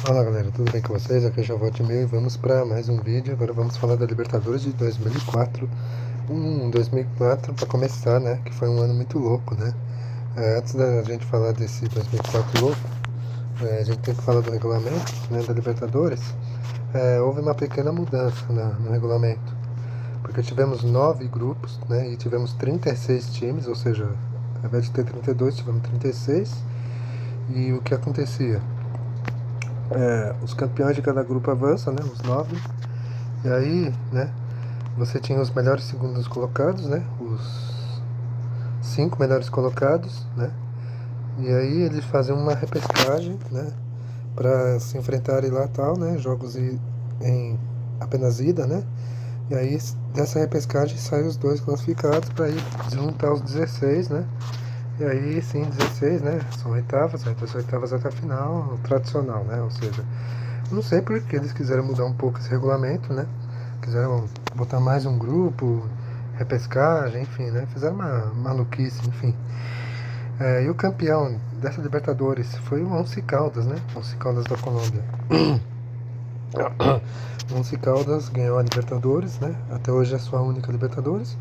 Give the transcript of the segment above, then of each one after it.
Fala galera, tudo bem com vocês? Aqui é o Javotimil e vamos para mais um vídeo. Agora vamos falar da Libertadores de 2004. 2004 para começar, né? Que foi um ano muito louco, né? Antes da gente falar desse 2004 louco, a gente tem que falar do regulamento, né, da Libertadores. Houve uma pequena mudança no regulamento, porque tivemos 9 grupos, né? E tivemos 36 times, ou seja, ao invés de ter 32, tivemos 36. E o que acontecia? Os campeões de cada grupo avançam, né? Os 9. E aí, né? Você tinha os melhores segundos colocados, né? Os 5 melhores colocados, né? E aí eles fazem uma repescagem, né? Para se enfrentarem lá tal, né? Jogos em apenas ida, né? E aí dessa repescagem saem os dois classificados para ir juntar os 16, né? E aí sim, 16, né? São oitavas, aí das oitavas até a final, tradicional, né? Ou seja, não sei por que eles quiseram mudar um pouco esse regulamento, né? Quiseram botar mais um grupo, repescagem, enfim, né? Fizeram uma maluquice, enfim. E o campeão dessa Libertadores foi o Once Caldas, né? Once Caldas da Colômbia. O Once Caldas ganhou a Libertadores, né? Até hoje é a sua única Libertadores.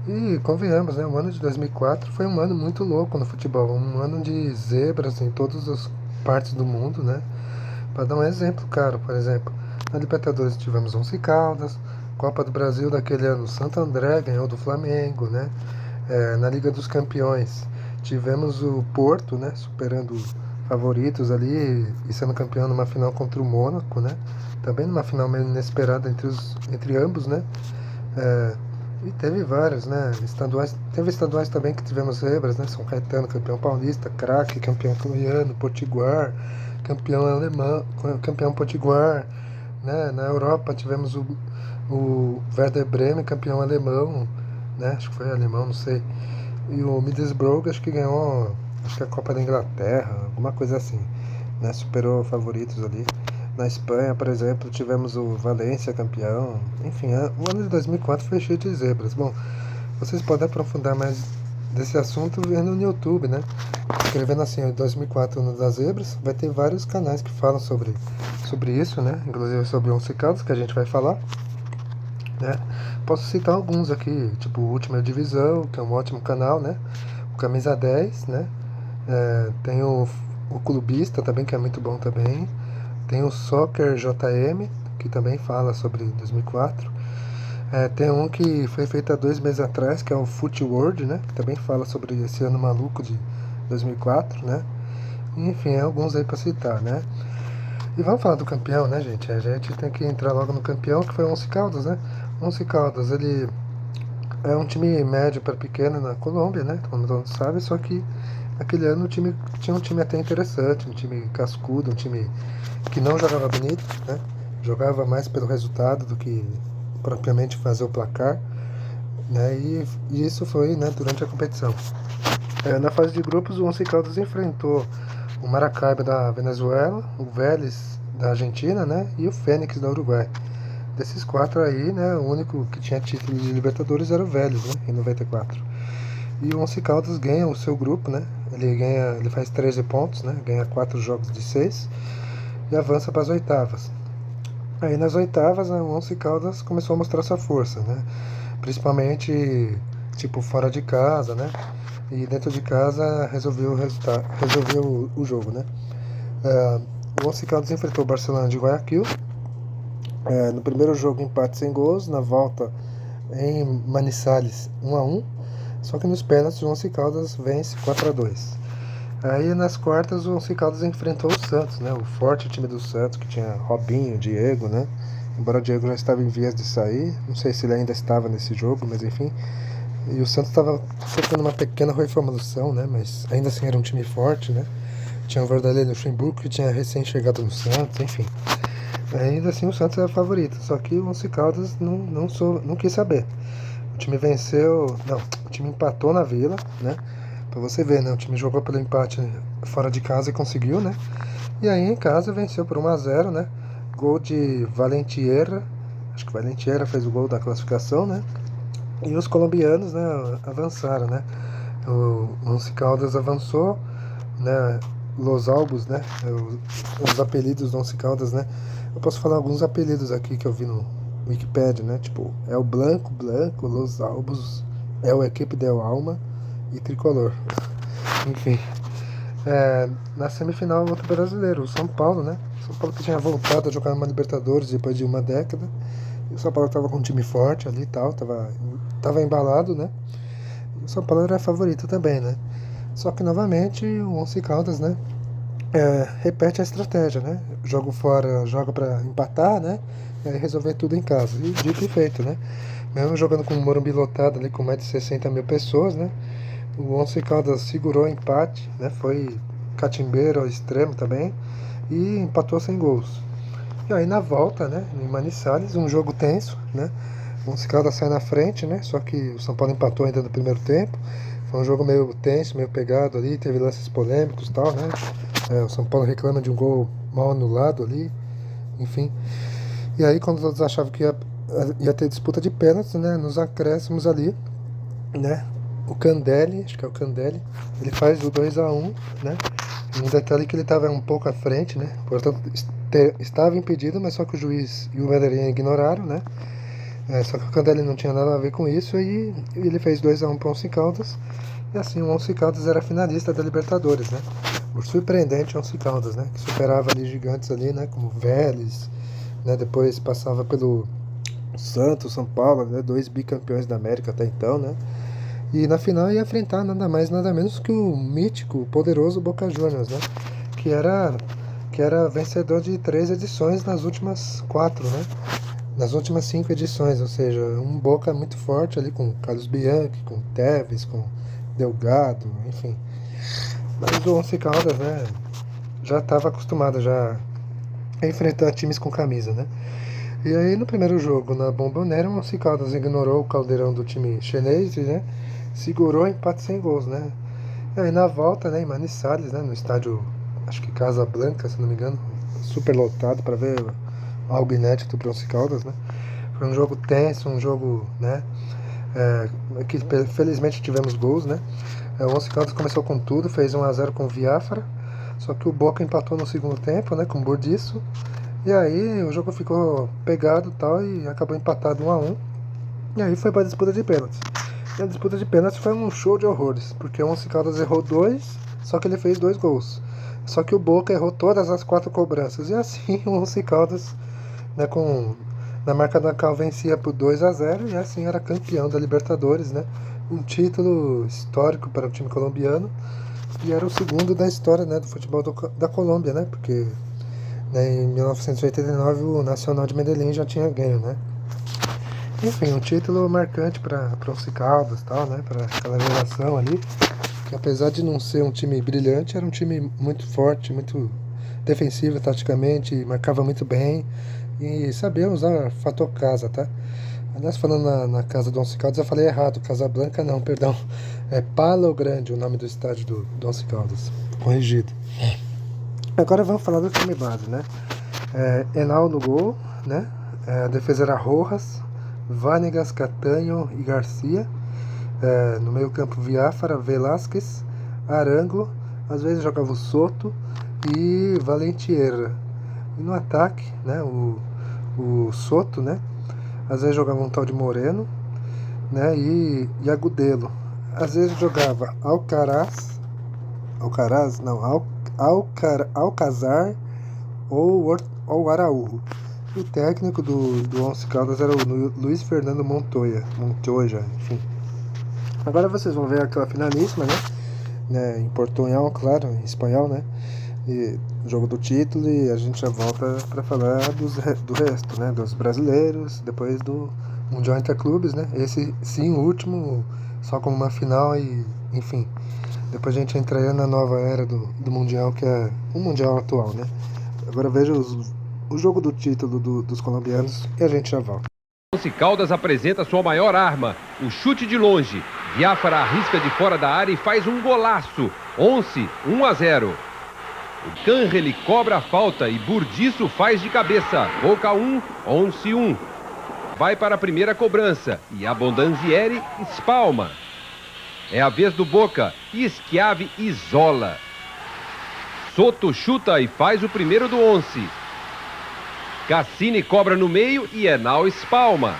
E convenhamos, né? O ano de 2004 foi um ano muito louco no futebol. Um ano de zebras em todas as partes do mundo, né? Para dar um exemplo, cara, por exemplo, na Libertadores tivemos Once Caldas, Copa do Brasil daquele ano, Santo André ganhou do Flamengo, né? Na Liga dos Campeões tivemos o Porto, né? Superando favoritos ali e sendo campeão numa final contra o Mônaco, né? Também numa final meio inesperada entre ambos, né? É, e teve vários, né? Estaduais, teve estaduais também que tivemos zebras, né? São Caetano, campeão paulista, Craque, campeão colombiano, Potiguar, campeão alemão, campeão potiguar, né? Na Europa tivemos o Werder Bremen, campeão alemão, né? Acho que foi alemão, não sei. E o Middlesbrough, acho que ganhou, acho que a Copa da Inglaterra, alguma coisa assim, né? Superou favoritos ali. Na Espanha, por exemplo, tivemos o Valência campeão. Enfim, o ano de 2004 foi cheio de zebras. Bom, vocês podem aprofundar mais desse assunto vendo no YouTube, né? Escrevendo assim, 2004, ano das zebras, vai ter vários canais que falam sobre isso, né? Inclusive sobre o Once Caldas, que a gente vai falar, né? Posso citar alguns aqui, tipo o Última Divisão, que é um ótimo canal, né? O Camisa 10, né? Tem o Clubista também, que é muito bom também. Tem o Soccer JM, que também fala sobre 2004. Tem um que foi feito há 2 meses atrás, que é o Foot World, né? Que também fala sobre esse ano maluco de 2004, né? Enfim, alguns aí pra citar, né? E vamos falar do campeão, né, gente? A gente tem que entrar logo no campeão, que foi o Once Caldas, né? O Once Caldas, ele é um time médio para pequeno na Colômbia, né? Todo mundo sabe, só que aquele ano o time tinha um time até interessante, um time cascudo, um time que não jogava bonito, né? Jogava mais pelo resultado do que propriamente fazer o placar, né? E isso foi, né, durante a competição. Na fase de grupos, o Once Caldas enfrentou o Maracaibo da Venezuela, o Vélez da Argentina, né? E o Fênix da Uruguai. Desses quatro aí, né, o único que tinha título de Libertadores era o Vélez, né, em 94. E o Once Caldas ganha o seu grupo, né? Ele faz 13 pontos, né? Ganha 4 jogos de 6 e avança para as oitavas. Aí nas oitavas, o Once Caldas começou a mostrar sua força, né? Principalmente tipo fora de casa, né? E dentro de casa resolveu o jogo, né? O Once Caldas enfrentou o Barcelona de Guayaquil. No primeiro jogo empate sem gols, na volta em Manizales 1-1. Só que nos pênaltis o Once Caldas vence 4-2. Aí nas quartas o Once Caldas enfrentou o Santos, né? O forte time do Santos, que tinha Robinho, Diego, né? Embora o Diego já estava em vias de sair, não sei se ele ainda estava nesse jogo, mas enfim. E o Santos estava sofrendo uma pequena reformulação, né? Mas ainda assim era um time forte, né? Tinha o Vanderlei Luxemburgo, que tinha recém-chegado no Santos, enfim. Ainda assim o Santos era favorito, só que o Once Caldas não quis saber. O time venceu, não, o time empatou na Vila, né? Pra você ver, né? O time jogou pelo empate fora de casa e conseguiu, né? E aí em casa venceu por 1-0, né? Gol de Valentierra, acho que Valentierra fez o gol da classificação, né? E os colombianos, né, avançaram, né? O Once Caldas avançou, né? Los Albos, né? Os apelidos do Once Caldas, né? Eu posso falar alguns apelidos aqui que eu vi no Wikipedia, né? Tipo, é o Blanco, Los Albos, é o Equipe del Alma e Tricolor. Enfim. Na semifinal, outro brasileiro, o São Paulo, né? São Paulo que tinha voltado a jogar uma Libertadores depois de uma década. E o São Paulo tava com um time forte ali e tal, tava embalado, né? E o São Paulo era favorito também, né? Só que novamente o Once Caldas, né? Repete a estratégia, né? Joga fora, joga pra empatar, né? E aí resolver tudo em casa. E dito e feito, né? Mesmo jogando com o Morumbi lotado ali com mais de 60 mil pessoas, né? O Once Caldas segurou o empate, né? Foi catimbeiro ao extremo também e empatou sem gols. E aí na volta, né? Em Manizales, um jogo tenso, né? O Once Caldas sai na frente, né? Só que o São Paulo empatou ainda no primeiro tempo. Foi um jogo meio tenso, meio pegado ali, teve lances polêmicos e tal, né? O São Paulo reclama de um gol mal anulado ali, enfim. E aí quando todos achavam que ia ter disputa de pênaltis, né? Nos acréscimos ali, né? O Candelli, acho que é o Candelli, ele faz o 2-1, né? Um detalhe que ele estava um pouco à frente, né? Portanto, estava impedido, mas só que o juiz e o Bandeirinha ignoraram, né? Só que o Candelli não tinha nada a ver com isso e ele fez 2-1 para o Once Caldas. E assim, o Once Caldas era finalista da Libertadores, né? O surpreendente Once Caldas, né? Que superava ali gigantes ali, né? Como Vélez, né? Depois passava pelo Santos, São Paulo, né? 2 bicampeões da América até então, né? E na final ia enfrentar nada mais, nada menos que o mítico, poderoso Boca Juniors, né? Que era vencedor de 3 edições nas últimas 4, né? Nas últimas 5 edições, ou seja, um Boca muito forte ali com Carlos Bianchi, com Tevez, com Delgado, enfim. Mas o Once Caldas, né, já estava acostumado já a enfrentar times com camisa, né? E aí no primeiro jogo, na Bombonera, o Once Caldas ignorou o caldeirão do time chinês, né? Segurou empate sem gols, né? E aí na volta, né, em Manizales, né, no estádio, acho que Casa Blanca, se não me engano, super lotado para ver algo inédito para o Once Caldas, né? Foi um jogo tenso, um jogo, né, que felizmente tivemos gols, né? O Once Caldas começou com tudo, fez 1-0 com o Viafra, só que o Boca empatou no segundo tempo, né, com o Burdiço, e aí o jogo ficou pegado e tal, e acabou empatado 1-1, e aí foi para a disputa de pênaltis. E a disputa de pênaltis foi um show de horrores, porque o Once Caldas errou 2, só que ele fez 2 gols. Só que o Boca errou todas as 4 cobranças, e assim o Once Caldas, né, na marca da Cal vencia por 2-0 e assim era campeão da Libertadores, né? Um título histórico para o time colombiano e era o segundo da história, né, do futebol da Colômbia, né? Porque, né, em 1989 o Nacional de Medellín já tinha ganho, né? Enfim, um título marcante para Once Caldas, tal, né? Para aquela geração ali, que apesar de não ser um time brilhante, era um time muito forte, muito defensivo taticamente, marcava muito bem e sabia usar fator casa, tá? Aliás, falando na casa do Once Caldas, eu falei errado, Casablanca não, perdão. É Palo Grande o nome do estádio do Once Caldas, corrigido. Agora vamos falar do time base, né? Henao no gol, né? A defesa era Rojas, Vanegas, Catanho e Garcia. No meio campo, Viafra, Velásquez, Arango, às vezes jogava o Soto e Valentierra. E no ataque, né, o Soto, né, às vezes jogava um tal de Moreno, né, e Agudelo. Às vezes jogava Alcazar ou Araújo. E o técnico do Once Caldas era o Luiz Fernando Montoya, enfim. Agora vocês vão ver aquela finalíssima, né, em portunhol, claro, em espanhol, né, e jogo do título, e a gente já volta para falar do resto, né, dos brasileiros, depois do Mundial Interclubes, né, esse sim o último, só como uma final e, enfim, depois a gente entraria na nova era do Mundial, que é o Mundial atual, né. Agora veja o jogo do título dos colombianos e a gente já volta. Once Caldas apresenta sua maior arma, o chute de longe. Viafra arrisca de fora da área e faz um golaço. Once, 1-0. O Canreli cobra a falta e Burdiço faz de cabeça. Boca 1, Once 1. Vai para a primeira cobrança e Abondanzieri espalma. É a vez do Boca e Schiavi isola. Soto chuta e faz o primeiro do 11. Cassini cobra no meio e Henao espalma.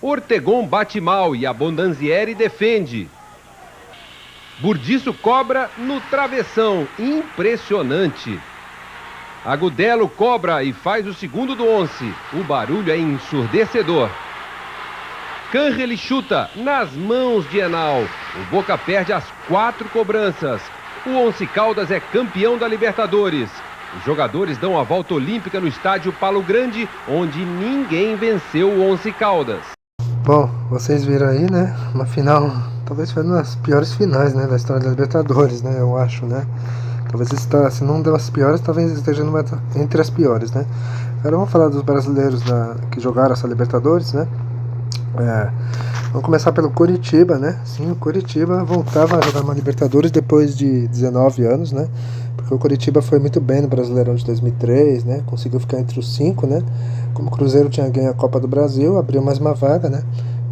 Ortegon bate mal e Abondanzieri defende. Burdiço cobra no travessão, impressionante. Agudelo cobra e faz o segundo do 11. O barulho é ensurdecedor. Canreli chuta nas mãos de Henao. O Boca perde as 4 cobranças. O Once Caldas é campeão da Libertadores. Os jogadores dão a volta olímpica no estádio Palo Grande, onde ninguém venceu o Once Caldas. Bom, vocês viram aí, né? Uma final, talvez foi uma das piores finais, né, da história da Libertadores, né? Eu acho, né? Talvez está, se não das piores, talvez esteja entre as piores, né? Agora vamos falar dos brasileiros que jogaram essa Libertadores, né? Vamos começar pelo Coritiba, né? Sim, o Coritiba voltava a jogar uma Libertadores depois de 19 anos, né? Porque o Coritiba foi muito bem no Brasileirão de 2003, né? Conseguiu ficar entre os 5, né? Como o Cruzeiro tinha ganho a Copa do Brasil, abriu mais uma vaga, né?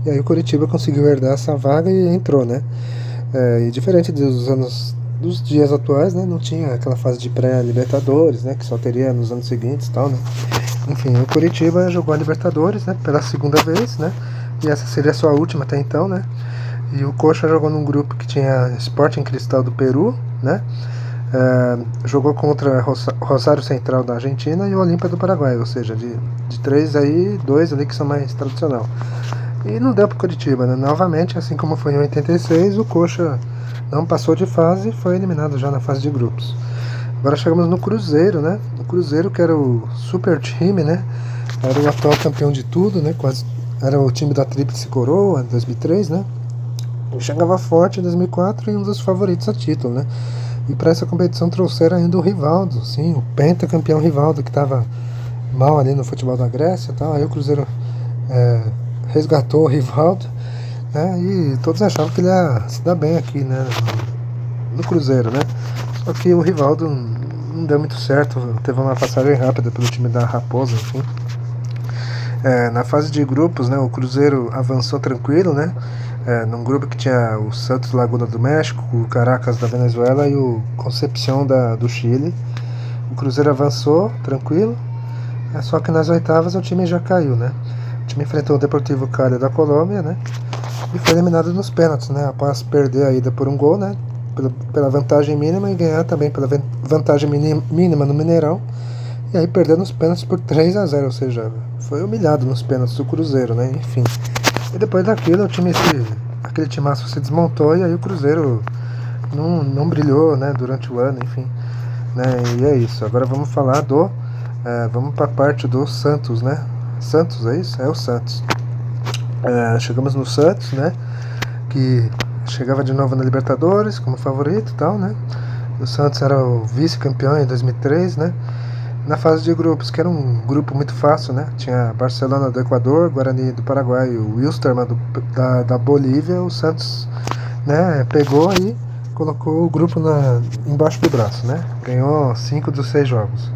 E aí o Coritiba conseguiu herdar essa vaga e entrou, né? E diferente dos dias atuais, né? Não tinha aquela fase de pré-Libertadores, né? Que só teria nos anos seguintes e tal, né? Enfim, o Coritiba jogou a Libertadores, né? Pela segunda vez, né? E essa seria a sua última até então, né? E o Coxa jogou num grupo que tinha Sporting Cristal do Peru, né? Jogou contra Rosário Central da Argentina e o Olímpia do Paraguai, ou seja, de 3 aí, 2 ali que são mais tradicional. E não deu pro Coritiba, né? Novamente, assim como foi em 86, o Coxa não passou de fase e foi eliminado já na fase de grupos. Agora chegamos no Cruzeiro, né? O Cruzeiro, que era o super time, né? Era o atual campeão de tudo, né? Era o time da Tríplice Coroa, em 2003, né? E chegava forte em 2004 e um dos favoritos a título, né? E para essa competição trouxeram ainda o Rivaldo, sim, o pentacampeão Rivaldo, que estava mal ali no futebol da Grécia e tal. Aí o Cruzeiro resgatou o Rivaldo, né? E todos achavam que ele ia se dar bem aqui, né? No Cruzeiro, né? Só que o Rivaldo não deu muito certo, teve uma passagem rápida pelo time da Raposa, enfim. Na fase de grupos, né, o Cruzeiro avançou tranquilo, né? Num grupo que tinha o Santos Laguna do México, o Caracas da Venezuela e o Concepción do Chile. O Cruzeiro avançou tranquilo, só que nas oitavas o time já caiu, né? O time enfrentou o Deportivo Cali da Colômbia, né? E foi eliminado nos pênaltis, né? Após perder a ida por um gol, né? Pela vantagem mínima e ganhar também pela vantagem mínima no Mineirão. E aí perdeu nos pênaltis por 3-0, ou seja, foi humilhado nos pênaltis do Cruzeiro, né? Enfim. E depois daquilo, aquele timaço se desmontou e aí o Cruzeiro não brilhou, né, durante o ano, enfim. Né? E é isso. Agora vamos falar vamos para a parte do Santos, né? Santos, é isso? É o Santos. Chegamos no Santos, né? Que chegava de novo na Libertadores como favorito e tal, né? O Santos era o vice-campeão em 2003, né? Na fase de grupos, que era um grupo muito fácil, né? Tinha Barcelona do Equador, Guarani do Paraguai, o Wilstermann da Bolívia. O Santos, né, pegou e colocou o grupo embaixo do braço, né? Ganhou 5 dos 6 jogos.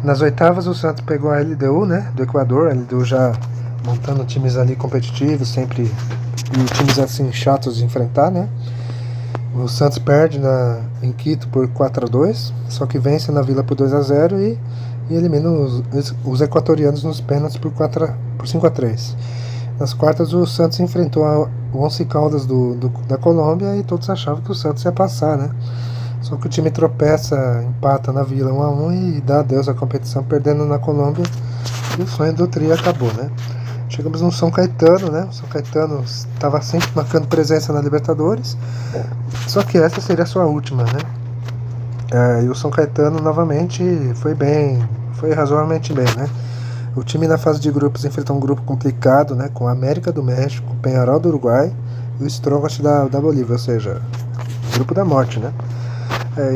Nas oitavas o Santos pegou a LDU, né, do Equador. A LDU já montando times ali competitivos, sempre, e times assim chatos de enfrentar, né? O Santos perde em Quito por 4-2, só que vence na Vila por 2-0 e elimina os equatorianos nos pênaltis por 5-3. Nas quartas o Santos enfrentou o Once Caldas da Colômbia e todos achavam que o Santos ia passar, né? Só que o time tropeça, empata na Vila 1-1 e dá adeus à competição, perdendo na Colômbia, e o sonho do tri acabou, né? Chegamos no São Caetano, né? O São Caetano estava sempre marcando presença na Libertadores, só que essa seria a sua última, né? E o São Caetano novamente foi razoavelmente bem, né? O time na fase de grupos enfrentou um grupo complicado, né? Com a América do México, o Peñarol do Uruguai e o Strongest da Bolívia, ou seja, grupo da morte, né?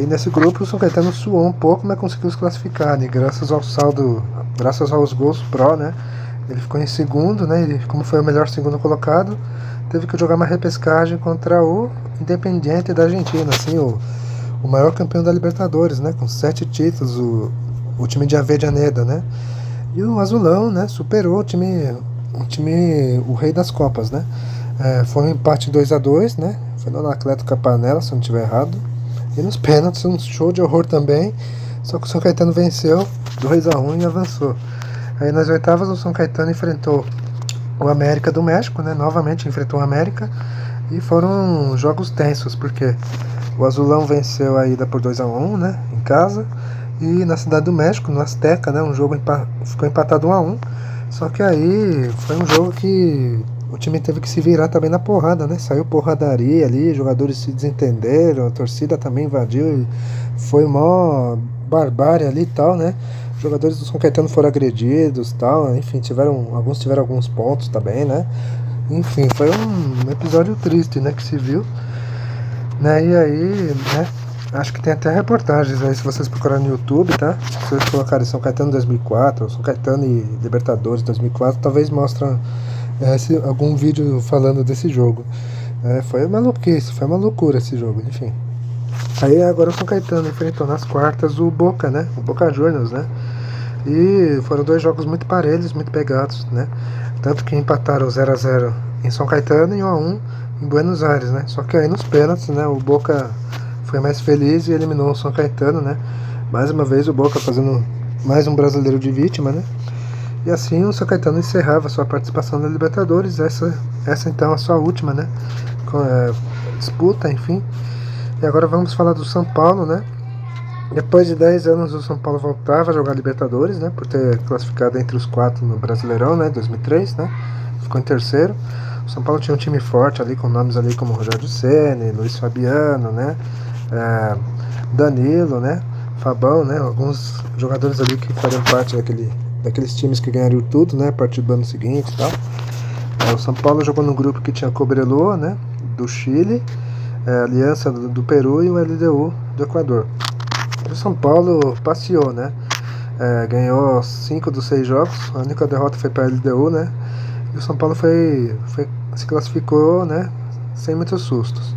E nesse grupo o São Caetano suou um pouco, mas conseguiu se classificar, né? Graças aos gols pró, né? Ele ficou em segundo, né? Ele, como foi o melhor segundo colocado, teve que jogar uma repescagem contra o Independiente da Argentina, assim, o maior campeão da Libertadores, né? Com 7 títulos, o time de Avellaneda, né? E o Azulão, né? Superou o rei das Copas, né? Foi um empate 2-2, né? Foi no Anacleto Campanella, se não estiver errado. E nos pênaltis, um show de horror também. Só que o São Caetano venceu 2-1 e avançou. Aí nas oitavas o São Caetano enfrentou o América do México, né? Novamente enfrentou o América. E foram jogos tensos, porque o Azulão venceu a ida por 2-1, né? Em casa. E na Cidade do México, no Azteca, né? Um jogo ficou empatado 1-1. Só que aí foi um jogo que o time teve que se virar também na porrada, né? Saiu porradaria ali, jogadores se desentenderam, a torcida também invadiu e foi mó barbárie ali e tal, né? Os jogadores do São Caetano foram agredidos e tal, enfim, alguns tiveram alguns pontos também, né? Enfim, foi um episódio triste, né, que se viu, né? E aí, né, acho que tem até reportagens aí, se vocês procurarem no YouTube, tá? Se vocês colocarem São Caetano 2004, São Caetano e Libertadores 2004, talvez mostra algum vídeo falando desse jogo. Foi maluquice, foi uma loucura esse jogo, enfim. Aí agora o São Caetano enfrentou nas quartas o Boca, né? O Boca Juniors, né? E foram dois jogos muito parelhos, muito pegados, né? Tanto que empataram 0-0 em São Caetano e 1-1 em Buenos Aires, né? Só que aí nos pênaltis, né? O Boca foi mais feliz e eliminou o São Caetano, né? Mais uma vez o Boca fazendo mais um brasileiro de vítima, né? E assim o São Caetano encerrava sua participação na Libertadores, essa então a sua última, né? Disputa, enfim. E agora vamos falar do São Paulo, né? Depois de 10 anos o São Paulo voltava a jogar Libertadores, né? Por ter classificado entre os 4 no Brasileirão, né? 2003, né? Ficou em terceiro. O São Paulo tinha um time forte ali, com nomes ali como Rogério Ceni, Luiz Fabiano, né? Danilo, né? Fabão, né? Alguns jogadores ali que fariam parte daqueles times que ganhariam tudo, né? A partir do ano seguinte e tal. O São Paulo jogou no grupo que tinha Cobreloa, né? Do Chile, Aliança do Peru e o LDU do Equador. O São Paulo passeou, né? Ganhou 5 dos 6 jogos, a única derrota foi para a LDU, né? E o São Paulo se classificou, né? Sem muitos sustos.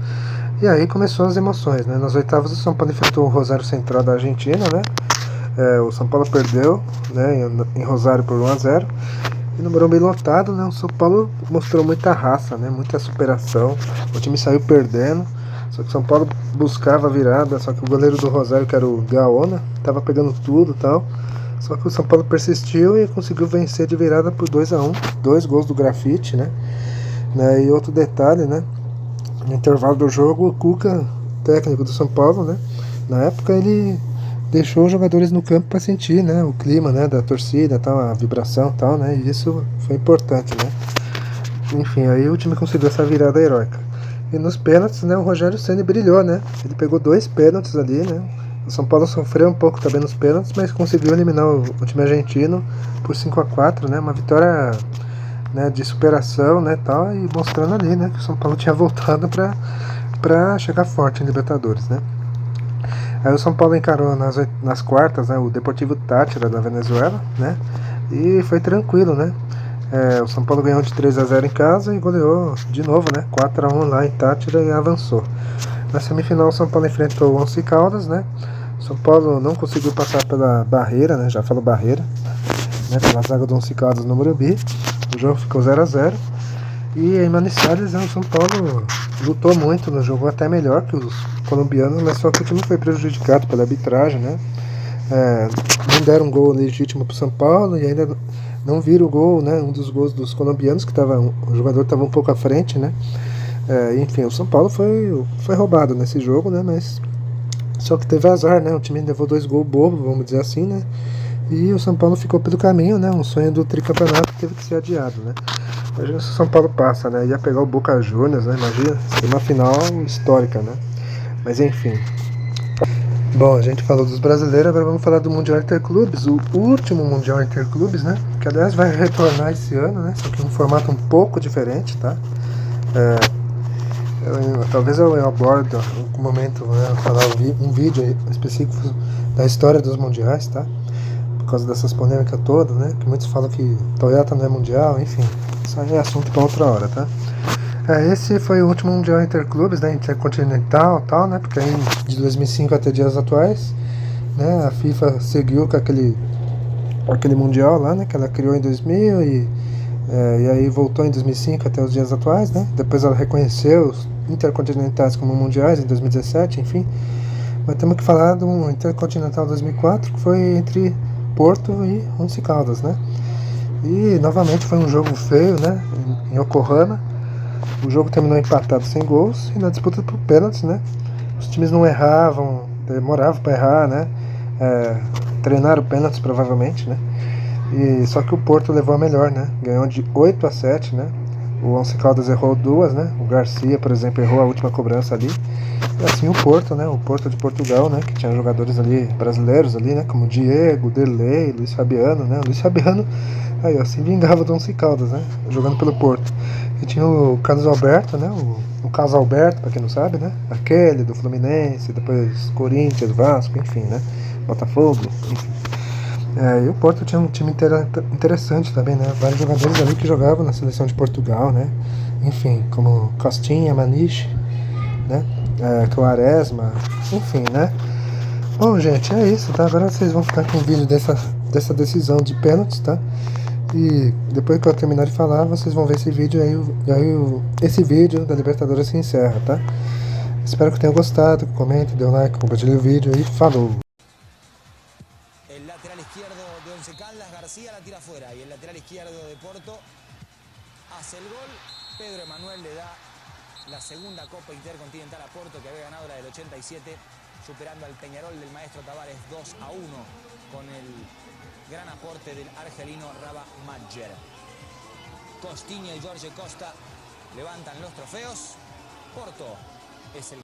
E aí começou as emoções, né? Nas oitavas o São Paulo enfrentou o Rosário Central da Argentina, né? O São Paulo perdeu, né? Em Rosário por 1-0. E no Morumbi lotado, né? O São Paulo mostrou muita raça, né? Muita superação. O time saiu perdendo. Só que o São Paulo buscava a virada, só que o goleiro do Rosário, que era o Gaona, tava pegando tudo e tal. Só que o São Paulo persistiu e conseguiu vencer de virada por 2-1. 2 gols do Grafite, né? E outro detalhe, né? No intervalo do jogo, o Cuca, técnico do São Paulo, né? Na época ele deixou os jogadores no campo para sentir, né? O clima, né? Da torcida, tal, a vibração, tal, né? E isso foi importante, né? Enfim, aí o time conseguiu essa virada heróica. E nos pênaltis, né, o Rogério Ceni brilhou, né? Ele pegou 2 pênaltis ali, né? O São Paulo sofreu um pouco também nos pênaltis, mas conseguiu eliminar o time argentino por 5-4, né? Uma vitória, né, de superação, né, tal, e mostrando ali, né, que o São Paulo tinha voltado para chegar forte em Libertadores, né? Aí o São Paulo encarou nas quartas, né, o Deportivo Táchira da Venezuela, né? E foi tranquilo, né? O São Paulo ganhou de 3-0 em casa e goleou de novo, né? 4-1 lá em Táchira e avançou. Na semifinal o São Paulo enfrentou o Once Caldas, né? O São Paulo não conseguiu passar pela barreira, né? Já falo barreira, né? Pela zaga do Once Caldas no Morumbi. O jogo ficou 0-0. E em Manizales, o São Paulo lutou muito, né? Jogou até melhor que os colombianos, mas só que o time foi prejudicado pela arbitragem, né? Não deram um gol legítimo para o São Paulo e ainda não viram o gol, né? Um dos gols dos colombianos, que o jogador estava um pouco à frente, né? Enfim, o São Paulo foi roubado nesse jogo, né? Mas só que teve azar, né? O time levou 2 gols bobos, vamos dizer assim, né? E o São Paulo ficou pelo caminho, né? Um sonho do tricampeonato que teve que ser adiado, né? Imagina se o São Paulo passa, né? Ia pegar o Boca Juniors, né? Imagina, seria uma final histórica, né? Mas enfim. Bom, a gente falou dos brasileiros, agora vamos falar do Mundial Interclubes, o último Mundial Interclubes, né? Que aliás vai retornar esse ano, né? Só que em um formato um pouco diferente, tá? Talvez eu aborde em algum momento, né, falar um vídeo específico da história dos mundiais, tá? Por causa dessas polêmicas todas, né? Que muitos falam que Toyota não é mundial, enfim. Isso aí é assunto para outra hora, tá? Esse foi o último Mundial Interclubes, né, intercontinental, tal, né, porque aí de 2005 até dias atuais, né, a FIFA seguiu com aquele Mundial lá, né, que ela criou em 2000 e aí voltou em 2005 até os dias atuais, né, depois ela reconheceu os intercontinentais como mundiais em 2017, enfim, Mas temos que falar do Intercontinental 2004, que foi entre Porto e Once Caldas, né? E novamente foi um jogo feio, né? Em Yokohama. O jogo terminou empatado sem gols e na disputa por pênaltis, né? Os times não erravam, demoravam para errar, né? Treinaram pênaltis provavelmente, né? E só que o Porto levou a melhor, né? Ganhou de 8-7, né? O Once Caldas errou duas, né? O Garcia, por exemplo, errou a última cobrança ali. E assim o Porto, né? O Porto de Portugal, né? Que tinha jogadores ali brasileiros ali, né? Como Diego, Derlei, Luiz Fabiano, né? O Luiz Fabiano aí, ó, se vingava do Once Caldas, né? Jogando pelo Porto. E tinha o Carlos Alberto, né? O Carlos Alberto, pra quem não sabe, né? Aquele do Fluminense, depois Corinthians, Vasco, enfim, né? Botafogo, enfim. E o Porto tinha um time interessante também, né? Vários jogadores ali que jogavam na seleção de Portugal, né? Enfim, como Costinha, Maniche, né? Quaresma, enfim, né? Bom, gente, é isso, tá? Agora vocês vão ficar com o vídeo dessa decisão de pênaltis, tá? E depois que eu terminar de falar, vocês vão ver esse vídeo aí, esse vídeo da Libertadores se encerra, tá? Espero que tenham gostado, comente, dê um like, compartilhe o vídeo e falou! El lateral izquierdo de Once Caldas, García la tira fuera y el lateral izquierdo de Porto hace el gol. Pedro Emanuel le da la segunda Copa Intercontinental a Porto, que había ganado la del 87, superando al Peñarol del maestro Tavares 2-1 con el gran aporte del argelino Raba Madjer. Costinha y Jorge Costa levantan los trofeos. Porto es el